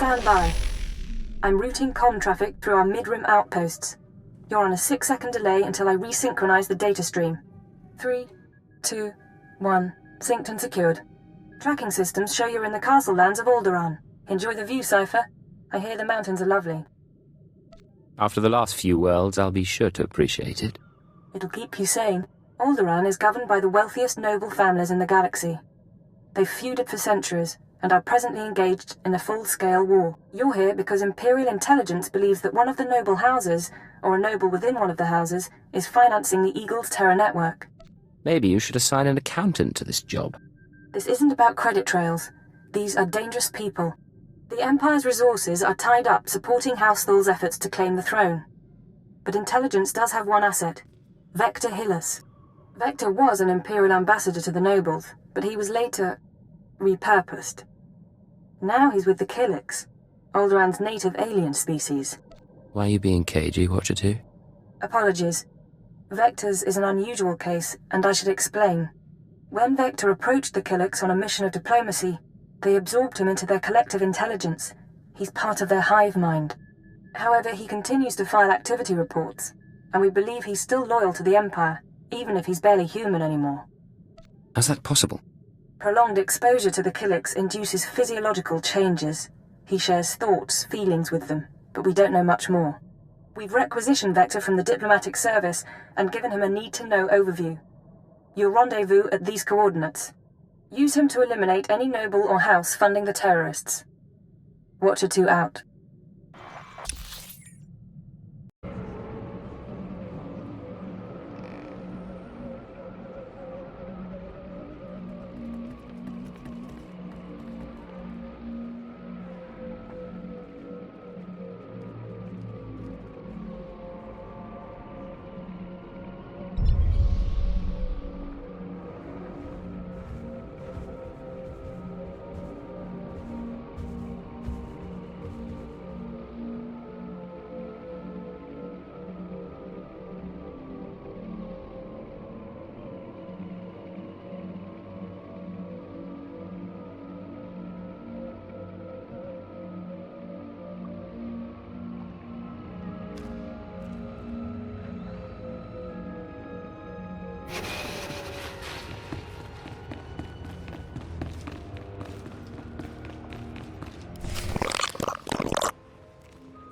Stand by. I'm routing comm traffic through our mid-rim outposts. You're on a 6-second delay until I resynchronize the data stream. 3, 2, 1. Synced and secured. Tracking systems show you're in the castle lands of Alderaan. Enjoy the view, Cypher. I hear the mountains are lovely. After the last few worlds, I'll be sure to appreciate it. It'll keep you sane. Alderaan is governed by the wealthiest noble families in the galaxy. They've feuded for centuries, and are presently engaged in a full-scale war. You're here because Imperial intelligence believes that one of the noble houses, or a noble within one of the houses, is financing the Eagle's terror network. Maybe you should assign an accountant to this job. This isn't about credit trails. These are dangerous people. The Empire's resources are tied up supporting House Thul's efforts to claim the throne. But intelligence does have one asset: Vector Hillis. Vector was an Imperial ambassador to the nobles, but he was later repurposed. Now he's with the Killiks, Alderaan's native alien species. Why are you being cagey, Watcher 2? Apologies. Vector's is an unusual case, and I should explain. When Vector approached the Killiks on a mission of diplomacy, they absorbed him into their collective intelligence. He's part of their hive mind. However, he continues to file activity reports, and we believe he's still loyal to the Empire, even if he's barely human anymore. How's that possible? Prolonged exposure to the Killiks induces physiological changes. He shares thoughts, feelings with them, but we don't know much more. We've requisitioned Vector from the diplomatic service and given him a need-to-know overview. You'll rendezvous at these coordinates. Use him to eliminate any noble or house funding the terrorists. Watcher 2 out.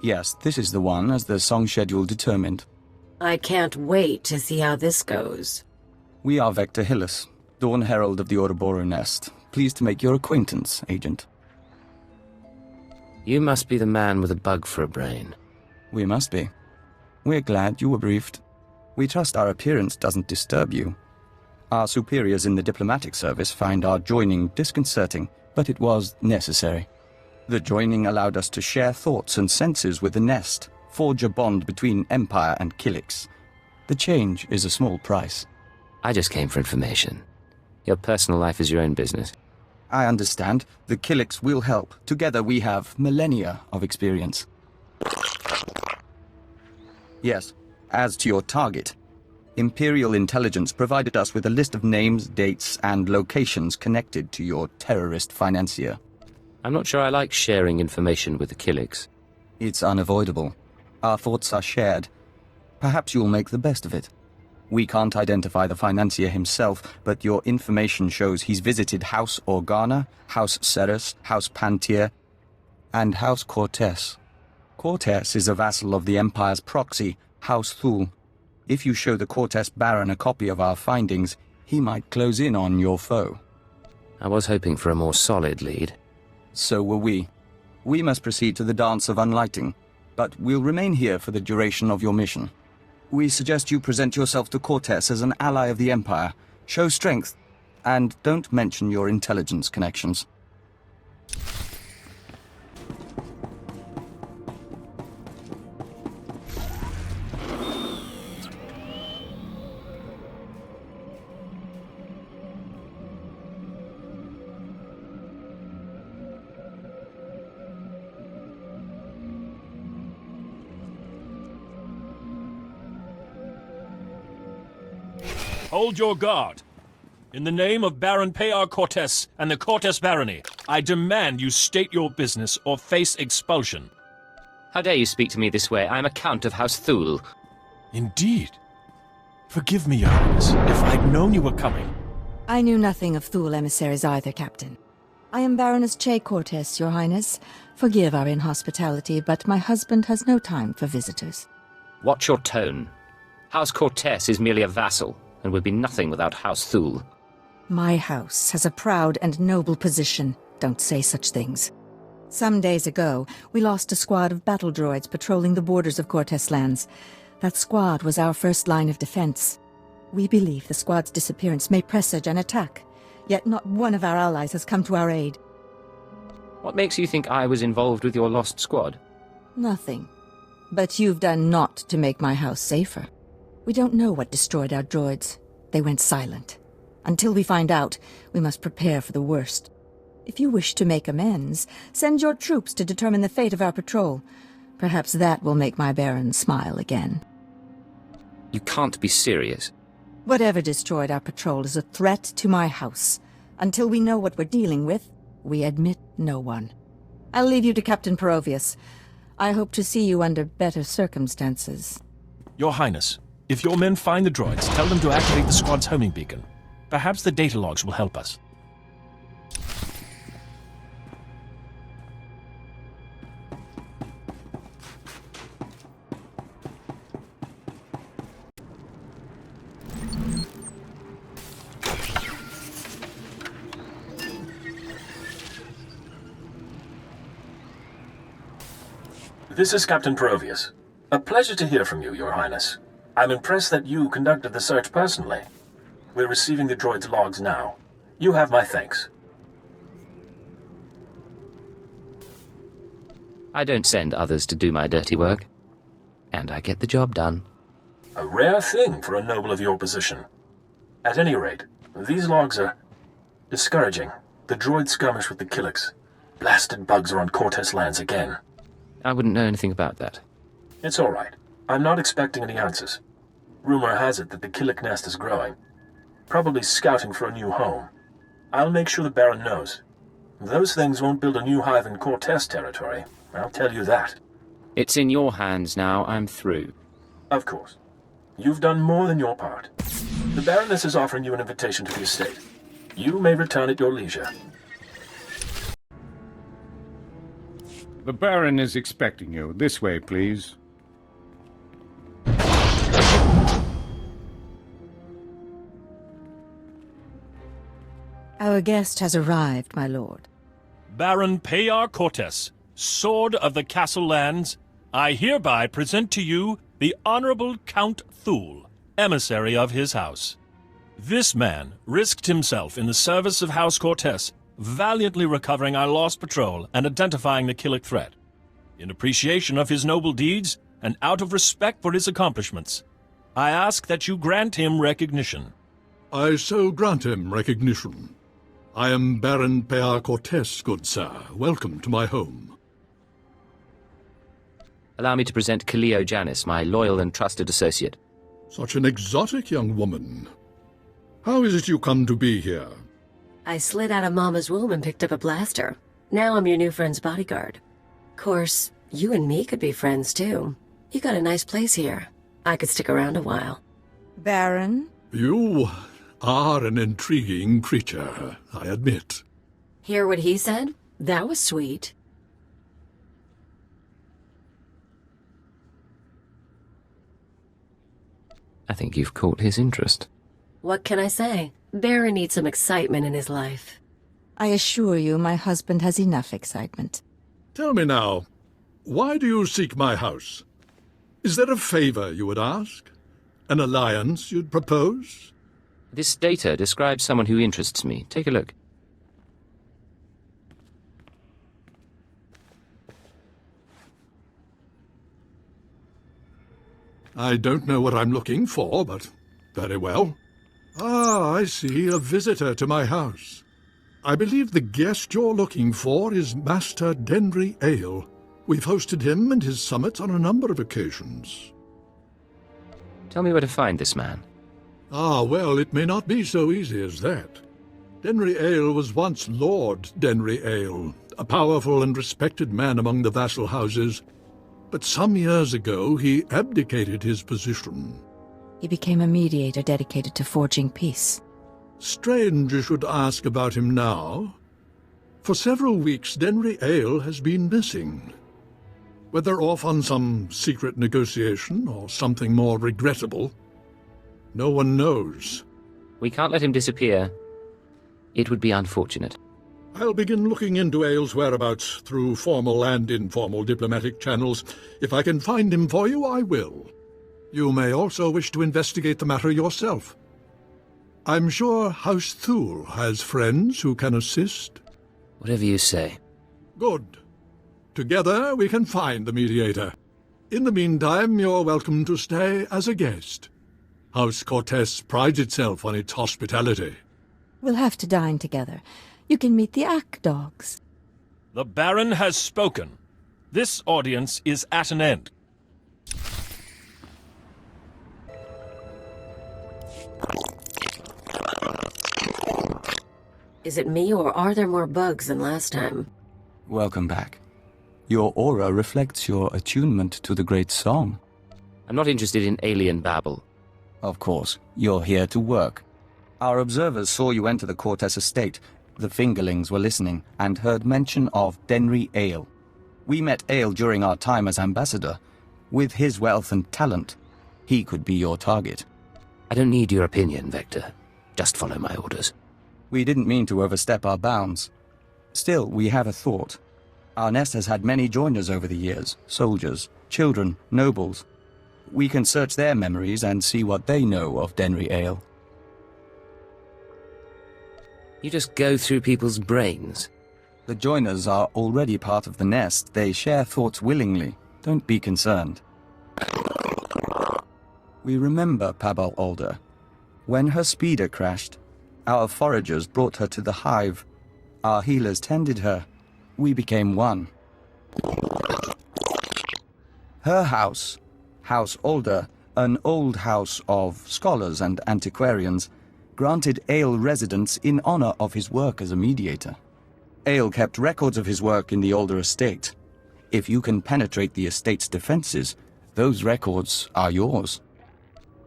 Yes, this is the one, as the song schedule determined. I can't wait to see how this goes. We are Vector Hillis, Dawn Herald of the Ouroboros Nest. Pleased to make your acquaintance, Agent. You must be the man with a bug for a brain. We must be. We're glad you were briefed. We trust our appearance doesn't disturb you. Our superiors in the diplomatic service find our joining disconcerting, but it was necessary. The joining allowed us to share thoughts and senses with the Nest, forge a bond between Empire and Killiks. The change is a small price. I just came for information. Your personal life is your own business. I understand. The Killiks will help. Together we have millennia of experience. Yes, as to your target, Imperial intelligence provided us with a list of names, dates, and locations connected to your terrorist financier. I'm not sure I like sharing information with the Killiks. It's unavoidable. Our thoughts are shared. Perhaps you'll make the best of it. We can't identify the financier himself, but your information shows he's visited House Organa, House Ceres, House Pantier, and House Cortes. Cortes is a vassal of the Empire's proxy, House Thul. If you show the Cortes Baron a copy of our findings, he might close in on your foe. I was hoping for a more solid lead. So were we. We must proceed to the Dance of Unlighting, but we'll remain here for the duration of your mission. We suggest you present yourself to Cortes as an ally of the Empire, show strength, and don't mention your intelligence connections. Hold your guard. In the name of Baron Pear Cortes and the Cortes Barony, I demand you state your business or face expulsion. How dare you speak to me this way? I am a Count of House Thule. Indeed. Forgive me, Your Highness, if I'd known you were coming. I knew nothing of Thule emissaries either, Captain. I am Baroness Che Cortes, Your Highness. Forgive our inhospitality, but my husband has no time for visitors. Watch your tone. House Cortes is merely a vassal, and would be nothing without House Thule. My house has a proud and noble position. Don't say such things. Some days ago, we lost a squad of battle droids patrolling the borders of Cortes lands. That squad was our first line of defense. We believe the squad's disappearance may presage an attack, yet not one of our allies has come to our aid. What makes you think I was involved with your lost squad? Nothing. But you've done naught to make my house safer. We don't know what destroyed our droids. They went silent. Until we find out, we must prepare for the worst. If you wish to make amends, send your troops to determine the fate of our patrol. Perhaps that will make my Baron smile again. You can't be serious. Whatever destroyed our patrol is a threat to my house. Until we know what we're dealing with, we admit no one. I'll leave you to Captain Perovius. I hope to see you under better circumstances. Your Highness, if your men find the droids, tell them to activate the squad's homing beacon. Perhaps the data logs will help us. This is Captain Perovius. A pleasure to hear from you, Your Highness. I'm impressed that you conducted the search personally. We're receiving the droid's logs now. You have my thanks. I don't send others to do my dirty work. And I get the job done. A rare thing for a noble of your position. At any rate, these logs are discouraging. The droid skirmish with the Killiks. Blasted bugs are on Cortes lands again. I wouldn't know anything about that. It's all right. I'm not expecting any answers. Rumor has it that the Killik nest is growing. Probably scouting for a new home. I'll make sure the Baron knows. Those things won't build a new hive in Cortes territory. I'll tell you that. It's in your hands now. I'm through. Of course. You've done more than your part. The Baroness is offering you an invitation to the estate. You may return at your leisure. The Baron is expecting you. This way, please. Our guest has arrived, my lord. Baron Payar Cortes, Sword of the Castle Lands, I hereby present to you the Honorable Count Thule, emissary of his house. This man risked himself in the service of House Cortes, valiantly recovering our lost patrol and identifying the Killik threat. In appreciation of his noble deeds and out of respect for his accomplishments, I ask that you grant him recognition. I so grant him recognition. I am Baron Payar Cortes, good sir. Welcome to my home. Allow me to present Kaleo Janis, my loyal and trusted associate. Such an exotic young woman. How is it you come to be here? I slid out of Mama's womb and picked up a blaster. Now I'm your new friend's bodyguard. Course, you and me could be friends, too. You got a nice place here. I could stick around a while. Baron? You are an intriguing creature, I admit. Hear what he said? That was sweet. I think you've caught his interest. What can I say? Baron needs some excitement in his life. I assure you my husband has enough excitement. Tell me now, why do you seek my house? Is there a favor you would ask? An alliance you'd propose? This data describes someone who interests me. Take a look. I don't know what I'm looking for, but very well. Ah, I see, a visitor to my house. I believe the guest you're looking for is Master Denry Ale. We've hosted him and his summit on a number of occasions. Tell me where to find this man. Ah, well, it may not be so easy as that. Denry Ale was once Lord Denry Ale, a powerful and respected man among the vassal houses. But some years ago he abdicated his position. He became a mediator dedicated to forging peace. Strange you should ask about him now. For several weeks Denry Ale has been missing. Whether off on some secret negotiation or something more regrettable, no one knows. We can't let him disappear. It would be unfortunate. I'll begin looking into Ale's whereabouts through formal and informal diplomatic channels. If I can find him for you, I will. You may also wish to investigate the matter yourself. I'm sure House Thule has friends who can assist. Whatever you say. Good. Together we can find the mediator. In the meantime, you're welcome to stay as a guest. House Cortez prides itself on its hospitality. We'll have to dine together. You can meet the Ack dogs. The Baron has spoken. This audience is at an end. Is it me, or are there more bugs than last time? Welcome back. Your aura reflects your attunement to the great song. I'm not interested in alien babble. Of course, you're here to work. Our observers saw you enter the Cortez estate. The fingerlings were listening and heard mention of Denry Ale. We met Ale during our time as ambassador. With his wealth and talent, he could be your target. I don't need your opinion, Vector. Just follow my orders. We didn't mean to overstep our bounds. Still, we have a thought. Our nest has had many joiners over the years, soldiers, children, nobles. We can search their memories and see what they know of Denry Ale. You just go through people's brains. The joiners are already part of the nest. They share thoughts willingly. Don't be concerned. We remember Pabal Alder. When her speeder crashed, our foragers brought her to the hive. Our healers tended her. We became one. Her house, House Alder, an old house of scholars and antiquarians, granted Ale residence in honor of his work as a mediator. Ale kept records of his work in the Alder estate. If you can penetrate the estate's defenses, those records are yours.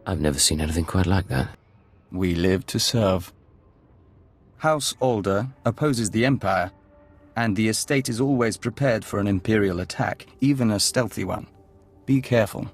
I've never seen anything quite like that. We live to serve. House Alder opposes the Empire, and the estate is always prepared for an Imperial attack, even a stealthy one. Be careful.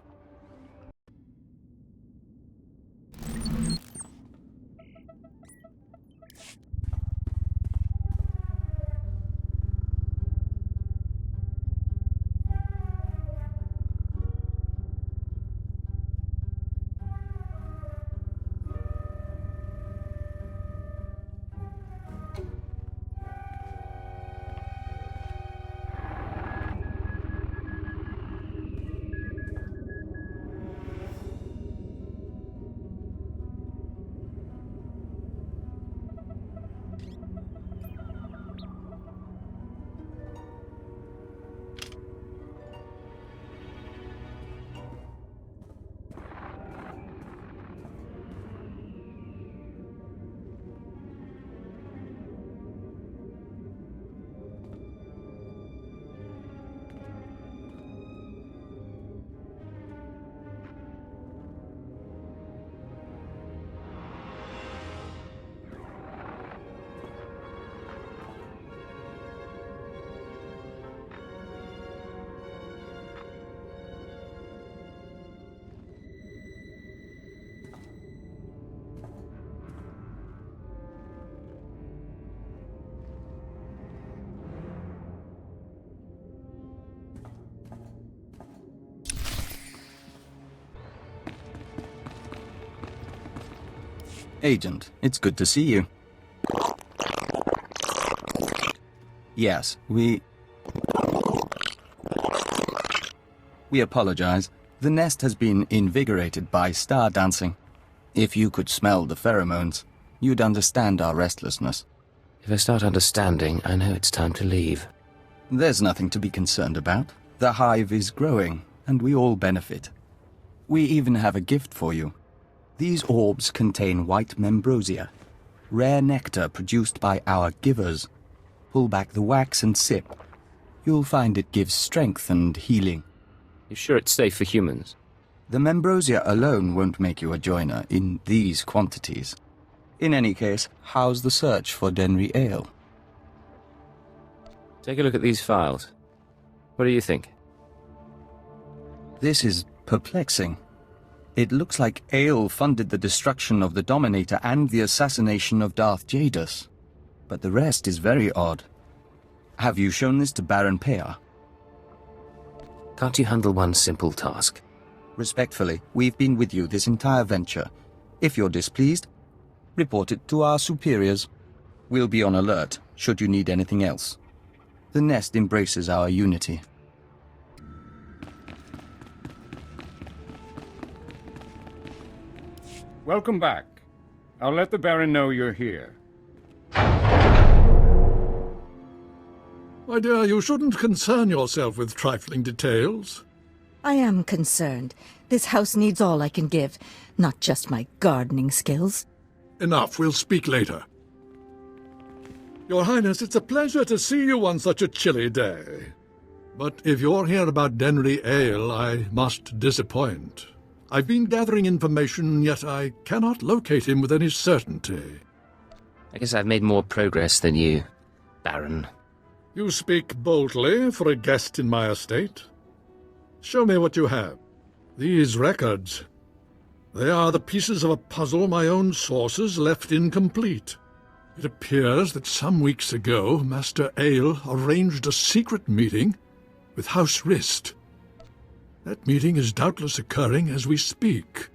Agent, it's good to see you. Yes, we apologize. The nest has been invigorated by star dancing. If you could smell the pheromones, you'd understand our restlessness. If I start understanding, I know it's time to leave. There's nothing to be concerned about. The hive is growing, and we all benefit. We even have a gift for you. These orbs contain white membrosia. Rare nectar produced by our givers. Pull back the wax and sip. You'll find it gives strength and healing. You sure it's safe for humans? The Membrosia alone won't make you a joiner in these quantities. In any case, how's the search for Denry Ale? Take a look at these files. What do you think? This is perplexing. It looks like Ale funded the destruction of the Dominator and the assassination of Darth Jadus. But the rest is very odd. Have you shown this to Baron Pear? Can't you handle one simple task? Respectfully, we've been with you this entire venture. If you're displeased, report it to our superiors. We'll be on alert, should you need anything else. The nest embraces our unity. Welcome back. I'll let the Baron know you're here. My dear, you shouldn't concern yourself with trifling details. I am concerned. This house needs all I can give, not just my gardening skills. Enough, we'll speak later. Your Highness, it's a pleasure to see you on such a chilly day. But if you're here about Denry Ale, I must disappoint. I've been gathering information, yet I cannot locate him with any certainty. I guess I've made more progress than you, Baron. You speak boldly for a guest in my estate. Show me what you have. These records. They are the pieces of a puzzle my own sources left incomplete. It appears that some weeks ago, Master Ale arranged a secret meeting with House Rist. That meeting is doubtless occurring as we speak.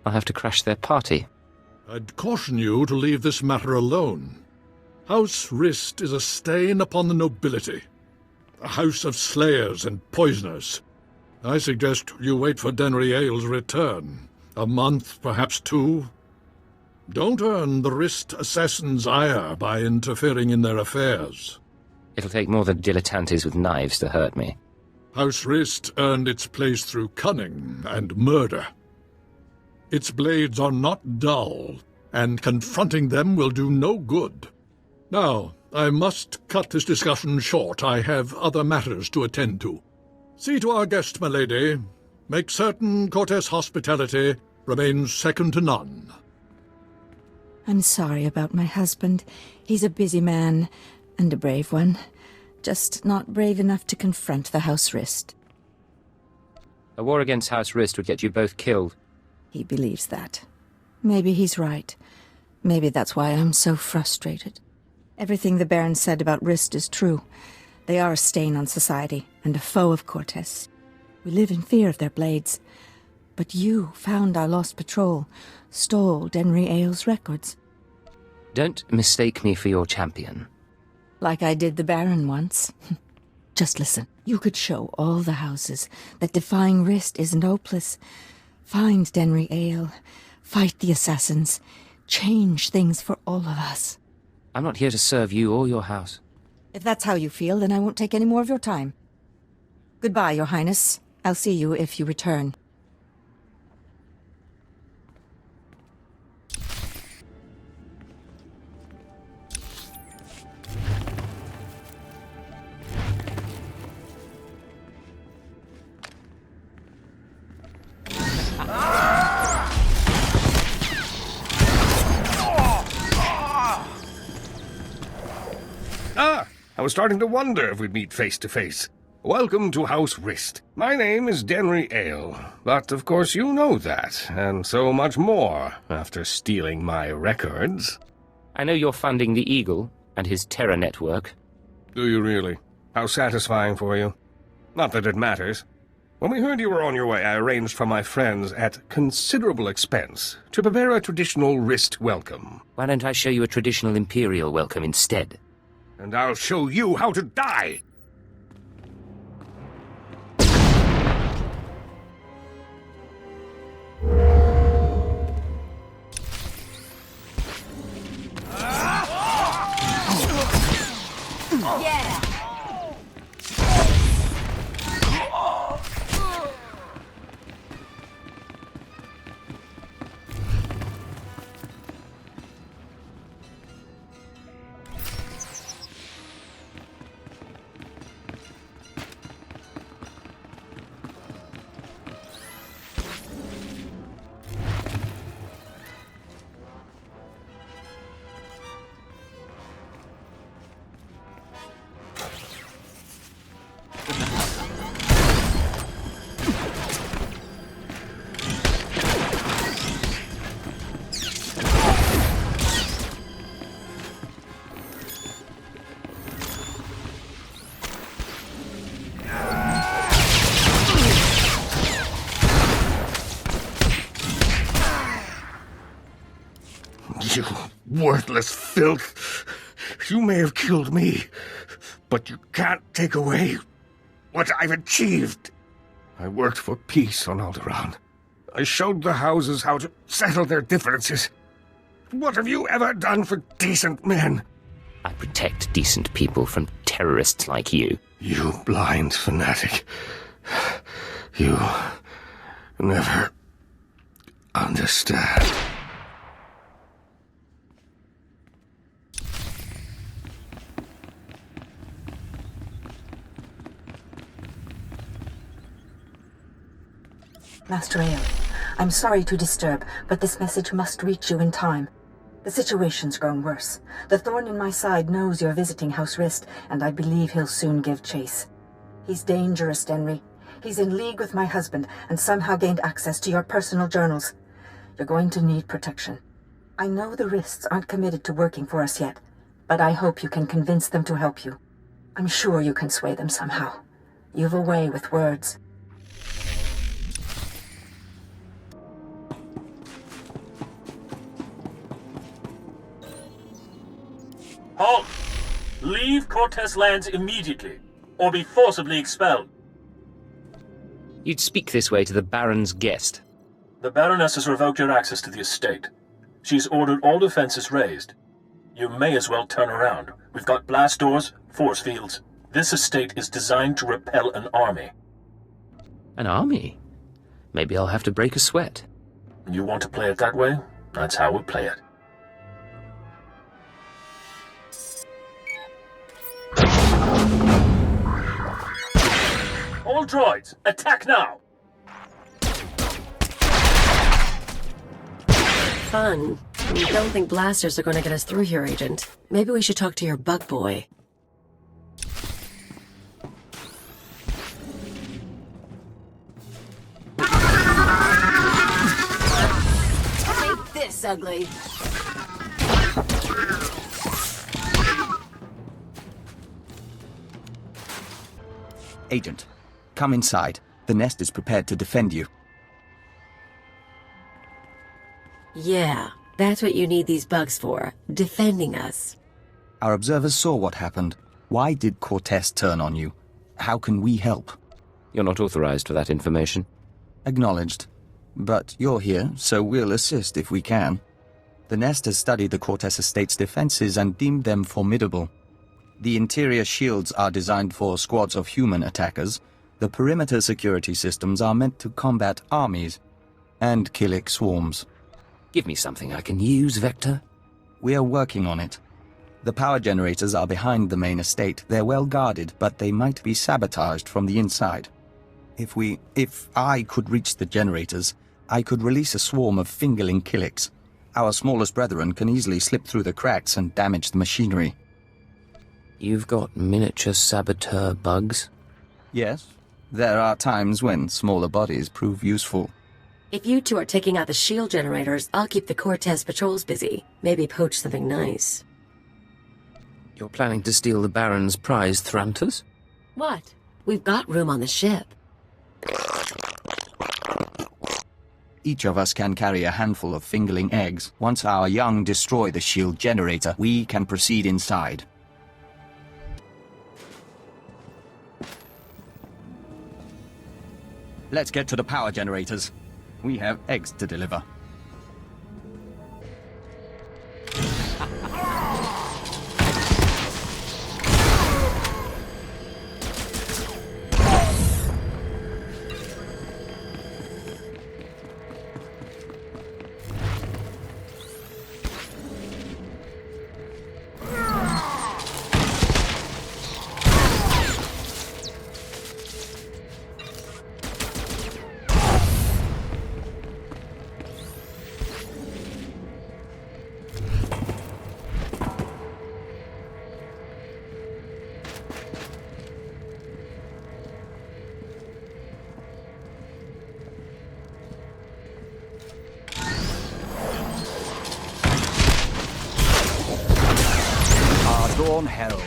I'll have to crash their party. I'd caution you to leave this matter alone. House Rist is a stain upon the nobility. A house of slayers and poisoners. I suggest you wait for Denry Ale's return. A month, perhaps 2. Don't earn the Rist assassins' ire by interfering in their affairs. It'll take more than dilettantes with knives to hurt me. House Rist earned its place through cunning and murder. Its blades are not dull, and confronting them will do no good. Now, I must cut this discussion short. I have other matters to attend to. See to our guest, my lady. Make certain Cortes' hospitality remains second to none. I'm sorry about my husband. He's a busy man, and a brave one. Just not brave enough to confront the House Rist. A war against House Rist would get you both killed. He believes that. Maybe he's right. Maybe that's why I'm so frustrated. Everything the Baron said about Rist is true. They are a stain on society, and a foe of Cortes. We live in fear of their blades. But you found our lost patrol, stole Denry Ale's records. Don't mistake me for your champion. Like I did the Baron once. Just listen. You could show all the houses that defying Rist isn't hopeless. Find Denry Ale. Fight the assassins. Change things for all of us. I'm not here to serve you or your house. If that's how you feel, then I won't take any more of your time. Goodbye, Your Highness. I'll see you if you return. I was starting to wonder if we'd meet face to face. Welcome to House Rist. My name is Denry Ale, but of course you know that, and so much more, after stealing my records. I know you're funding the Eagle and his terror network. Do you really? How satisfying for you. Not that it matters. When we heard you were on your way, I arranged for my friends at considerable expense to prepare a traditional Rist welcome. Why don't I show you a traditional Imperial welcome instead? And I'll show you how to die! Yeah! worthless filth. You may have killed me, but you can't take away what I've achieved. I worked for peace on Alderaan. I showed the houses how to settle their differences. What have you ever done for decent men? I protect decent people from terrorists like you. You blind fanatic. You never understand. Master Ale, I'm sorry to disturb, but this message must reach you in time. The situation's grown worse. The thorn in my side knows you're visiting House Rist, and I believe he'll soon give chase. He's dangerous, Denry. He's in league with my husband, and somehow gained access to your personal journals. You're going to need protection. I know the Rists aren't committed to working for us yet, but I hope you can convince them to help you. I'm sure you can sway them somehow. You've a way with words. Halt! Leave Cortez lands immediately, or be forcibly expelled. You'd speak this way to the Baron's guest. The Baroness has revoked your access to the estate. She's ordered all defenses raised. You may as well turn around. We've got blast doors, force fields. This estate is designed to repel an army. An army? Maybe I'll have to break a sweat. You want to play it that way? That's how we'll play it. All droids, attack now! Fun. I don't think blasters are going to get us through here, Agent. Maybe we should talk to your bug boy. Make this ugly. Agent, come inside. The nest is prepared to defend you. Yeah, that's what you need these bugs for. Defending us. Our observers saw what happened. Why did Cortez turn on you? How can we help? You're not authorized for that information. Acknowledged. But you're here, so we'll assist if we can. The nest has studied the Cortez estate's defenses and deemed them formidable. The interior shields are designed for squads of human attackers. The perimeter security systems are meant to combat armies and Killik swarms. Give me something I can use, Vector. We are working on it. The power generators are behind the main estate. They're well guarded, but they might be sabotaged from the inside. If I could reach the generators, I could release a swarm of fingerling Killiks. Our smallest brethren can easily slip through the cracks and damage the machinery. You've got miniature saboteur bugs? Yes. There are times when smaller bodies prove useful. If you two are taking out the shield generators, I'll keep the Cortez patrols busy. Maybe poach something nice. You're planning to steal the Baron's prize Thranters? What? We've got room on the ship. Each of us can carry a handful of fingerling eggs. Once our young destroy the shield generator, we can proceed inside. Let's get to the power generators. We have eggs to deliver. Dawn Herald.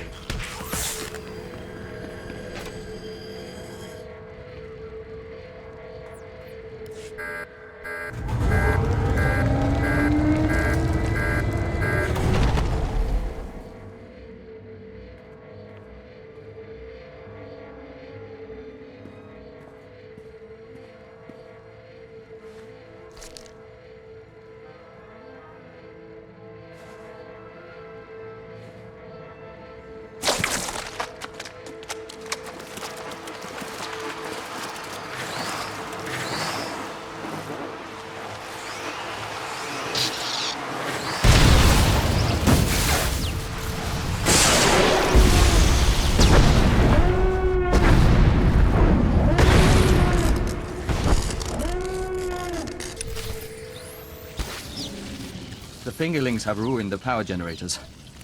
fingerlings have ruined the power generators.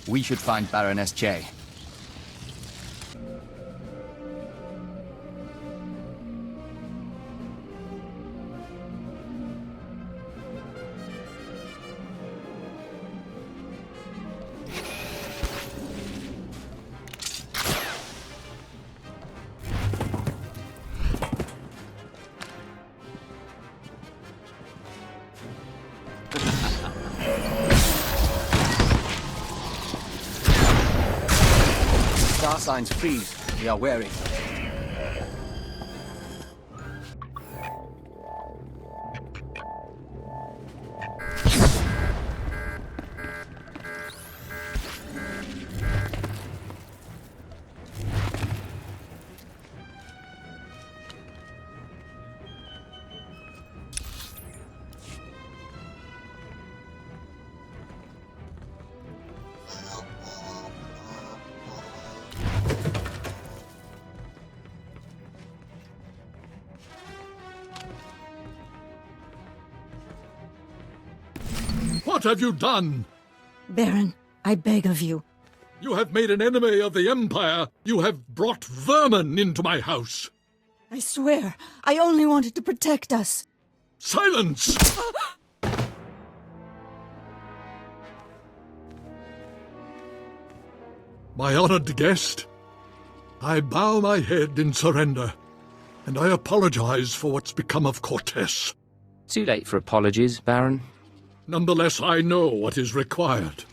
We should find Baroness J. Star signs freeze. We are wary. What have you done? Baron, I beg of you. You have made an enemy of the Empire. You have brought vermin into my house. I swear, I only wanted to protect us. Silence! My honored guest, I bow my head in surrender, and I apologize for what's become of Cortez. Too late for apologies, Baron. Nonetheless, I know what is required.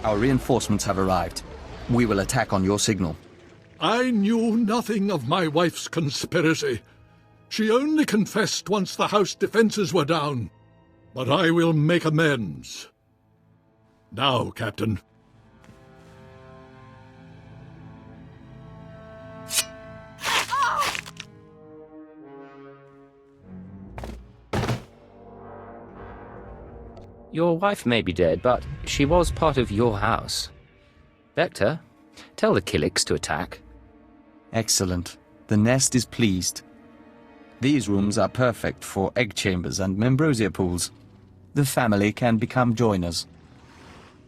Our reinforcements have arrived. We will attack on your signal. I knew nothing of my wife's conspiracy. She only confessed once the house defenses were down. But I will make amends. Now, Captain. Your wife may be dead, but she was part of your house. Vector, tell the Killiks to attack. Excellent. The nest is pleased. These rooms are perfect for egg chambers and membrosia pools. The family can become joiners.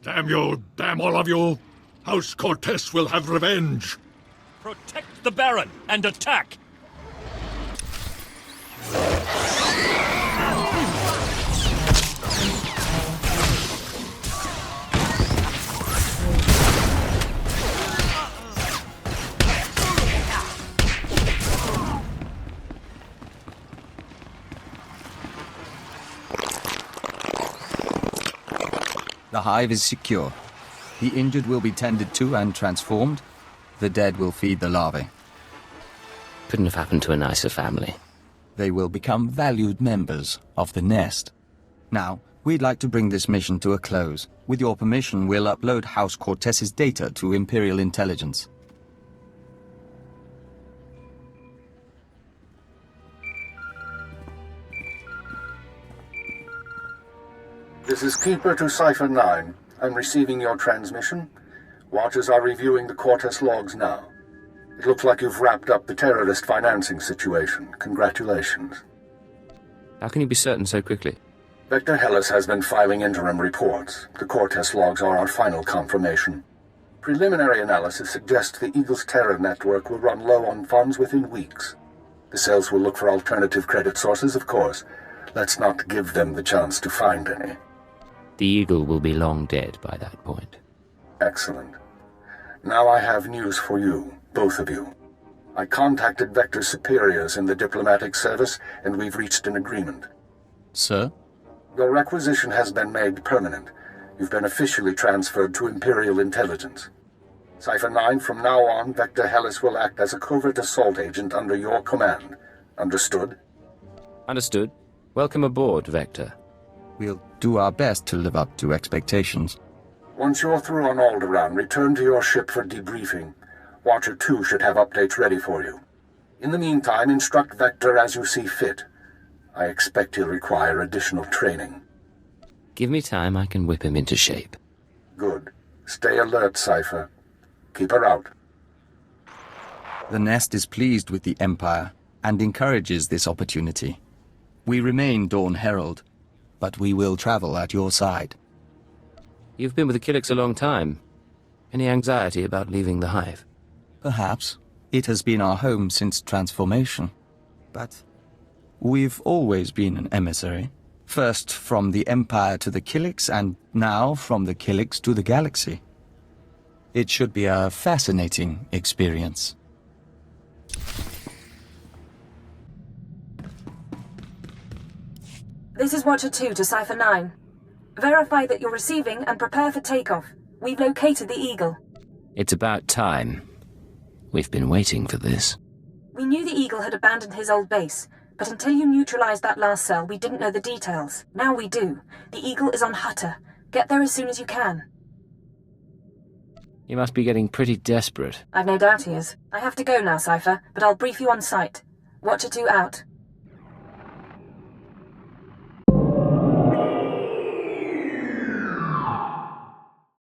Damn you, damn all of you! House Cortez will have revenge! Protect the Baron and attack! The hive is secure. The injured will be tended to and transformed. The dead will feed the larvae. Couldn't have happened to a nicer family. They will become valued members of the nest. Now, we'd like to bring this mission to a close. With your permission, we'll upload House Cortez's data to Imperial intelligence. This is Keeper to Cipher 9. I'm receiving your transmission. Watchers are reviewing the Cortez logs now. It looks like you've wrapped up the terrorist financing situation. Congratulations. How can you be certain so quickly? Vector Hellas has been filing interim reports. The Cortez logs are our final confirmation. Preliminary analysis suggests the Eagle's terror network will run low on funds within weeks. The cells will look for alternative credit sources, of course. Let's not give them the chance to find any. The Eagle will be long dead by that point. Excellent. Now I have news for you, both of you. I contacted Vector's superiors in the diplomatic service, and we've reached an agreement. Sir? Your requisition has been made permanent. You've been officially transferred to Imperial intelligence. Cipher 9, from now on, Vector Hellas will act as a covert assault agent under your command. Understood? Understood. Welcome aboard, Vector. We'll do our best to live up to expectations. Once you're through on Alderaan, return to your ship for debriefing. Watcher 2 should have updates ready for you. In the meantime, instruct Vector as you see fit. I expect he'll require additional training. Give me time, I can whip him into shape. Good. Stay alert, Cipher. Keep her out. The nest is pleased with the Empire and encourages this opportunity. We remain Dawn Herald, but we will travel at your side. You've been with the Killiks a long time. Any anxiety about leaving the Hive? Perhaps. It has been our home since transformation. But we've always been an emissary. First from the Empire to the Killiks, and now from the Killiks to the galaxy. It should be a fascinating experience. This is Watcher 2 to Cipher 9. Verify that you're receiving and prepare for takeoff. We've located the Eagle. It's about time. We've been waiting for this. We knew the Eagle had abandoned his old base, but until you neutralized that last cell, we didn't know the details. Now we do. The Eagle is on Hutter. Get there as soon as you can. You must be getting pretty desperate. I've no doubt he is. I have to go now, Cipher, but I'll brief you on site. Watcher 2 out.